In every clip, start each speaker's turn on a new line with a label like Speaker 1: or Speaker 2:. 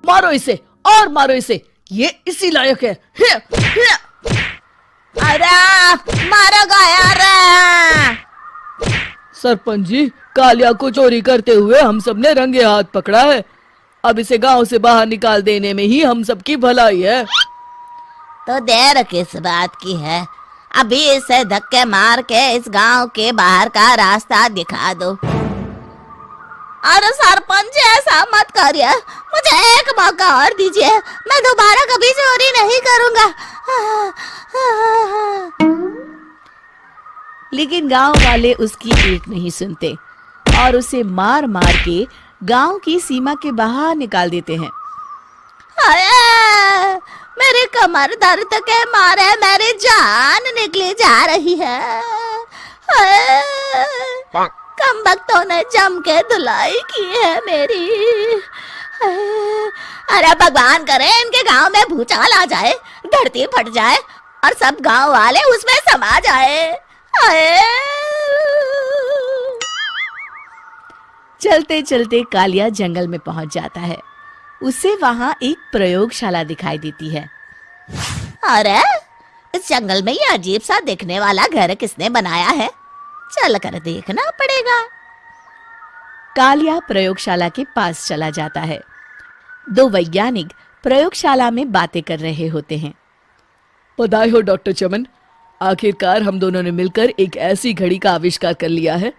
Speaker 1: मारो इसे और मारो इसे, ये इसी लायक है।
Speaker 2: अरे मारो यार।
Speaker 1: सरपंच जी, कालिया को चोरी करते हुए हम सब ने रंगे हाथ पकड़ा है। अब इसे गांव से बाहर निकाल देने में ही हम सबकी भलाई है।
Speaker 2: तो देर किस बात की है, अभी इसे धक्के मार के इस गांव के बाहर का रास्ता दिखा दो। अरे सरपंच ऐसा मत करिए, मुझे एक मौका और दीजिए, मैं दोबारा कभी चोरी नहीं करूंगा।
Speaker 3: लेकिन गांव वाले उसकी एक नहीं सुनते और उसे मार मार के गांव की सीमा के बाहर निकाल देते हैं।
Speaker 2: मेरी कमर दर्द के मारे मेरी जान निकली जा रही है। कमबख्तों ने जम के धुलाई की है मेरी। अरे भगवान करे इनके गांव में भूचाल आ जाए, धरती फट जाए और सब गांव वाले उसमें समा जाए।
Speaker 3: चलते चलते कालिया जंगल में पहुंच जाता है। उसे वहां एक प्रयोगशाला दिखाई देती है।
Speaker 2: अरे इस जंगल में ये अजीब सा दिखने वाला घर किसने बनाया है, चल कर देखना पड़ेगा।
Speaker 3: कालिया प्रयोगशाला के पास चला जाता है। दो वैज्ञानिक प्रयोगशाला में बातें कर रहे होते हैं।
Speaker 1: बधाई हो डॉक्टर चमन, आखिरकार हम दोनों ने मिलकर एक ऐसी घड़ी का आविष्कार कर लिया है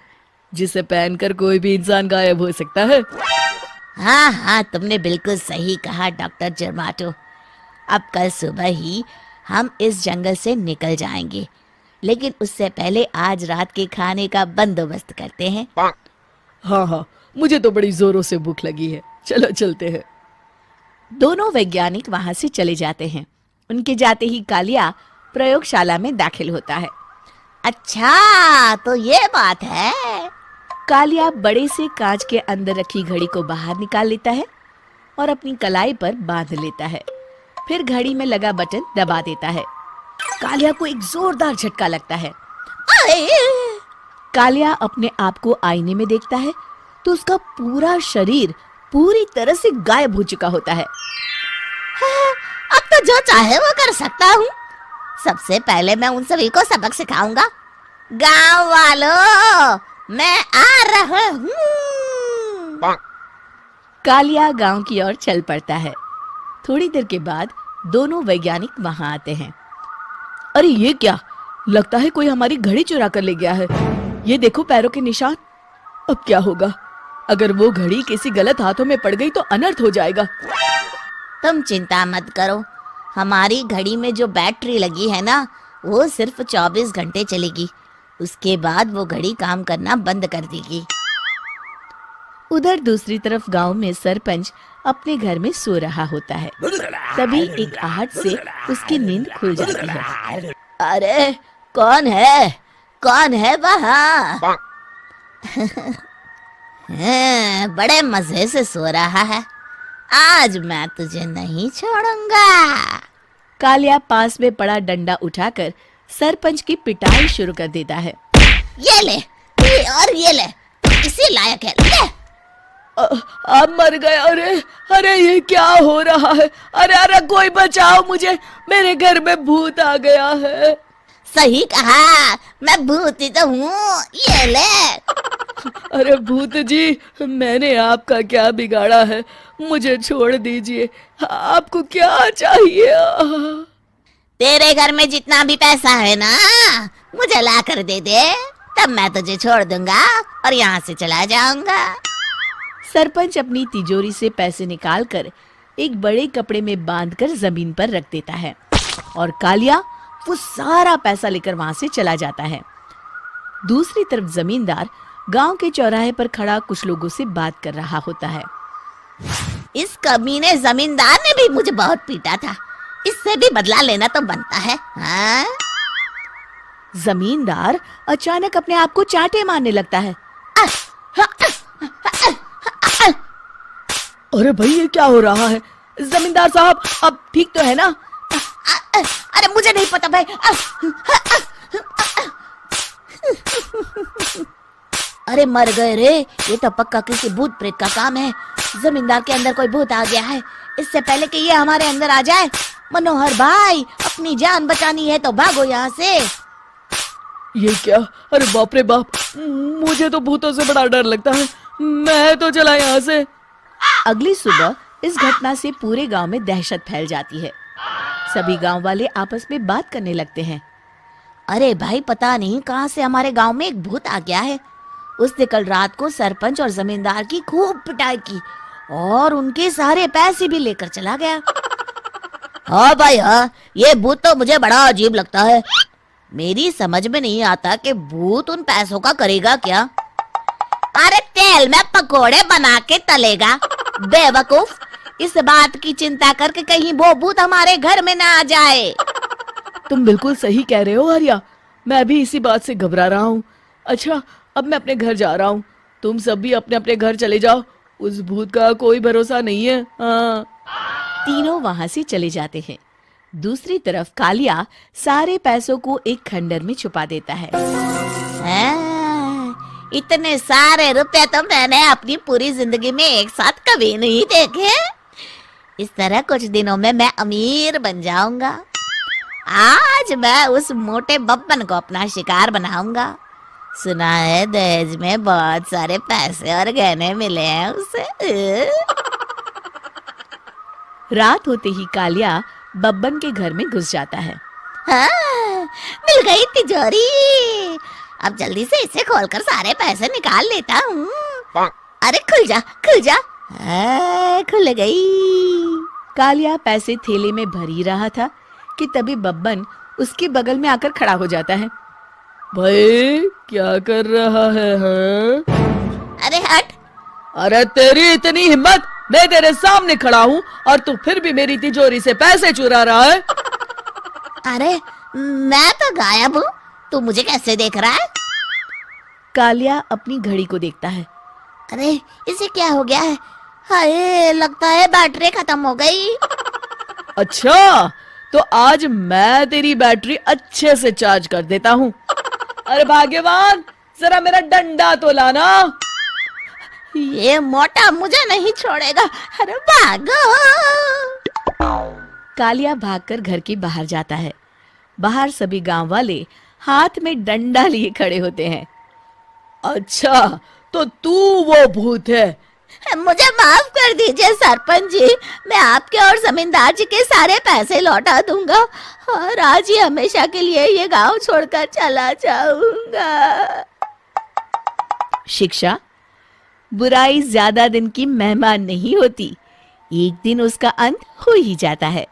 Speaker 1: जिसे पहनकर कोई भी इंसान गायब हो सकता है।
Speaker 2: हाँ हाँ, तुमने बिल्कुल सही कहा डॉक्टर जर्माटो। अब कल सुबह ही हम इस जंगल से निकल जाएंगे, लेकिन उससे पहले आज रात के खाने का बंदोबस्त करते हैं।
Speaker 1: हाँ हाँ, मुझे तो बड़ी जोरों से भूख लगी है, चलो चलते हैं।
Speaker 3: दोनों वैज्ञानिक वहां से चले जाते हैं। उनके जाते ही कालिया प्रयोगशाला में दाखिल होता है।
Speaker 2: अच्छा तो ये बात है।
Speaker 3: कालिया बड़े से कांच के अंदर रखी घड़ी को बाहर निकाल लेता है और अपनी कलाई पर बांध लेता है। फिर घड़ी में लगा बटन दबा देता है। कालिया को एक जोरदार झटका लगता है। कालिया अपने आप को आईने में देखता है तो उसका पूरा शरीर पूरी तरह से गायब हो चुका होता है।
Speaker 2: अब तो जो चाहे वो कर सकता हूँ। सबसे पहले मैं उन सभी को सबक सिखाऊंगा। गांव वालों, मैं आ रहा हूँ।
Speaker 3: कालिया गांव की ओर चल पड़ता है। थोड़ी देर के बाद दोनों वैज्ञानिक वहां आते हैं।
Speaker 1: अरे ये क्या, लगता है कोई हमारी घड़ी चुरा कर ले गया है। ये देखो पैरों के निशान। अब क्या होगा, अगर वो घड़ी किसी गलत हाथों में पड़ गई तो अनर्थ हो जाएगा।
Speaker 2: तुम चिंता मत करो, हमारी घड़ी में जो बैटरी लगी है ना, वो सिर्फ 24 घंटे चलेगी। उसके बाद वो घड़ी काम करना बंद कर देगी।
Speaker 3: उधर दूसरी तरफ गांव में सरपंच अपने घर में सो रहा होता है। तभी एक आहट से उसकी नींद खुल जाती है।
Speaker 2: अरे कौन है वहाँ? बड़े मजे से सो रहा है, आज मैं तुझे नहीं छोड़ूंगा।
Speaker 3: कालिया पास में पड़ा डंडा उठाकर सरपंच की पिटाई शुरू कर देता है।
Speaker 2: ये ले, ये ले, इसी लायक है, ले।
Speaker 1: आप मर गए। अरे ये क्या हो रहा है? अरे कोई बचाओ मुझे, मेरे घर में भूत आ गया है।
Speaker 2: सही कहा, मैं भूत ही तो हूँ, ये ले।
Speaker 1: अरे भूत जी, मैंने आपका क्या बिगाड़ा है, मुझे छोड़ दीजिए। आपको क्या चाहिए?
Speaker 2: तेरे घर में जितना भी पैसा है ना, मुझे ला कर दे दे, तब मैं तुझे छोड़ दूंगा और यहाँ से चला जाऊंगा।
Speaker 3: सरपंच अपनी तिजोरी से पैसे निकालकर एक बड़े कपड़े में बांधकर जमीन पर रख देता है और कालिया वो सारा पैसा लेकर वहां से चला जाता है। दूसरी तरफ जमींदार गांव के चौराहे पर खड़ा कुछ लोगों से बात कर रहा होता है।
Speaker 2: इस कमीने जमींदार ने भी मुझे बहुत पीटा था, इससे भी बदला लेना तो बनता है। हाँ?
Speaker 3: जमींदार अचानक अपने आप को चांटे मारने लगता है।
Speaker 1: अरे भाई ये क्या हो रहा है? जमींदार साहब अब ठीक तो है ना?
Speaker 2: अरे मुझे नहीं पता भाई। अरे मर गए रे, ये तो पक्का किसी भूत प्रेत का काम है। जमींदार के अंदर कोई भूत आ गया है। इससे पहले कि ये हमारे अंदर आ जाए, मनोहर भाई अपनी जान बचानी है तो भागो यहाँ से।
Speaker 1: ये क्या? अरे बाप रे बाप, मुझे तो भूतों से बड़ा डर लगता है। मैं तो चला यहाँ से।
Speaker 3: अगली सुबह इस घटना से पूरे गांव में दहशत फैल जाती है। सभी गांव वाले आपस में बात करने लगते हैं।
Speaker 2: अरे भाई, पता नहीं कहाँ से हमारे गांव में एक भूत आ गया है। उसने कल रात को सरपंच और जमींदार की खूब पिटाई की और उनके सारे पैसे भी लेकर चला गया। हाँ भाई हाँ, ये भूत तो मुझे बड़ा अजीब लगता है। मेरी समझ में नहीं आता कि भूत उन पैसों का करेगा क्या। अरे तेल में पकोड़े बना के तलेगा, बेवकूफ। इस बात की चिंता करके कहीं वो भूत हमारे घर में ना आ जाए।
Speaker 1: तुम बिल्कुल सही कह रहे हो आर्या, मैं भी इसी बात से घबरा रहा हूँ। अच्छा, अब मैं अपने घर जा रहा हूँ। तुम सब भी अपने अपने घर चले जाओ, उस भूत का कोई भरोसा नहीं है। हाँ।
Speaker 3: तीनों वहां से चले जाते हैं। दूसरी तरफ कालिया सारे पैसों को एक खंडर में छुपा देता है।
Speaker 2: इतने सारे रुपए तो मैंने अपनी पूरी जिंदगी में एक साथ कभी नहीं देखे। इस तरह कुछ दिनों में मैं अमीर बन जाऊंगा। आज मैं उस मोटे बब्बन को अपना शिकार बनाऊंगा। सुना है दहेज में बहुत सारे पैसे और गहने मिले हैं उसे।
Speaker 3: रात होते ही कालिया बब्बन के घर में घुस जाता है।
Speaker 2: हाँ, मिल गई तिजोरी। अब जल्दी से इसे खोलकर सारे पैसे निकाल लेता हूँ। अरे खुल जा, खुल जा। खुल गई।
Speaker 3: कालिया पैसे थैले में भर ही रहा था कि तभी बब्बन उसके बगल में आकर खड़ा हो जाता है।
Speaker 1: भाई क्या कर रहा है? हाँ?
Speaker 2: अरे हट।
Speaker 1: अरे तेरी इतनी हिम्मत, मैं तेरे सामने खड़ा हूँ और तू फिर भी मेरी तिजोरी से पैसे चुरा रहा है।
Speaker 2: अरे मैं तो गायब हूँ, तू मुझे कैसे देख रहा है?
Speaker 3: कालिया अपनी घड़ी को देखता है।
Speaker 2: अरे इसे क्या हो गया है? हाय, लगता है बैटरी खत्म हो गई।
Speaker 1: अच्छा, तो आज मैं तेरी बैटरी अच्छे से चार्ज कर देता हूँ। अरे भाग्यवान, जरा मेरा डंडा तो लाना।
Speaker 2: ये मोटा मुझे नहीं छोड़ेगा। अरे भागो।
Speaker 3: कालिया भागकर घर के बाहर जाता है। बाहर सभी गांव वाले हाथ में डंडा लिए खड़े होते हैं।
Speaker 1: अच्छा, तो तू वो भूत है?
Speaker 2: मुझे माफ कर दीजिए सरपंच जी, मैं आपके और जमींदार जी के सारे पैसे लौटा दूंगा और आज ही हमेशा के लिए ये गांव छोड़कर चला जाऊंगा।
Speaker 3: शिक्षा: बुराई ज्यादा दिन की मेहमान नहीं होती, एक दिन उसका अंत हो ही जाता है।